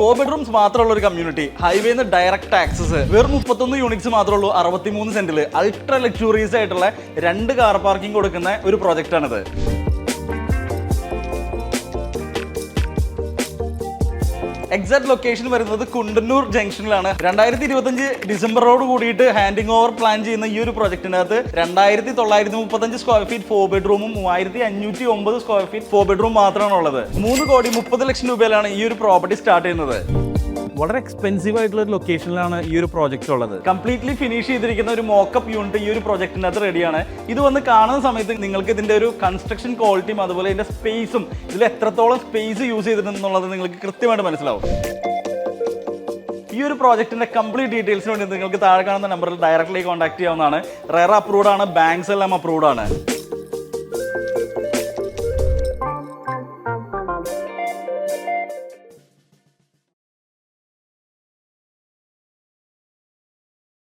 4 bedrooms മാത്രമുള്ള ഒരു community, ഹൈവേന്ന് direct access, വെറും 31 യൂണിറ്റ്സ് മാത്രമേ ഉള്ളൂ, 63 സെന്റിൽ അൾട്രാ ലക്ഷറീസ് ആയിട്ടുള്ള 2 കാർ പാർക്കിംഗ് കൊടുക്കുന്ന ഒരു പ്രോജക്റ്റ് ആണിത്. എക്സാക്ട് ലൊക്കേഷൻ വരുന്നത് കുണ്ടന്നൂർ ജംഗ്ഷനിലാണ്. 2025 ഡിസംബറോട് കൂടിയിട്ട് ഹാൻഡിംഗ് ഓവർ പ്ലാൻ ചെയ്യുന്ന ഈ ഒരു പ്രൊജക്ടിനകത്ത് 2935 സ്ക്വയർ ഫീറ്റ് 4 ബെഡ്റൂമും 3509 സ്ക്വയർ ഫീറ്റ് 4 ബെഡ്റൂം മാത്രമാണ് ഉള്ളത്. 3,30,00,000 രൂപയിലാണ് ഈ ഒരു പ്രോപ്പർട്ടി സ്റ്റാർട്ട് ചെയ്യുന്നത്. വളരെ എക്സ്പെൻസീവ് ആയിട്ടുള്ള ഒരു ലൊക്കേഷനിലാണ് ഈ ഒരു പ്രോജക്റ്റ് ഉള്ളത്. കംപ്ലീറ്റ്ലി ഫിനിഷ് ചെയ്തിരിക്കുന്ന ഒരു മോക്കപ്പ് യൂണിറ്റ് ഈ ഒരു പ്രോജക്റ്റിനകത്ത് റെഡിയാണ്. ഇത് വന്ന് കാണുന്ന സമയത്ത് നിങ്ങൾക്ക് ഇതിന്റെ ഒരു കൺസ്ട്രക്ഷൻ ക്വാളിറ്റിയും അതുപോലെ ഇതിന്റെ സ്പേസും ഇതിൽ എത്രത്തോളം സ്പേസ് യൂസ് ചെയ്തിട്ടുണ്ടെന്നുള്ളത് നിങ്ങൾക്ക് കൃത്യമായിട്ട് മനസ്സിലാവും. ഈ ഒരു പ്രോജക്റ്റിന്റെ കംപ്ലീറ്റ് ഡീറ്റെയിൽസിന് വേണ്ടി നിങ്ങൾക്ക് താഴെ കാണുന്ന നമ്പറിൽ ഡയറക്റ്റ്ലി കോൺടാക്ട് ചെയ്യാവുന്നതാണ്. റെറ അപ്രൂവ്ഡ് ആണ്, ബാങ്ക്സ് എല്ലാം അപ്രൂവ്ഡ് ആണ്.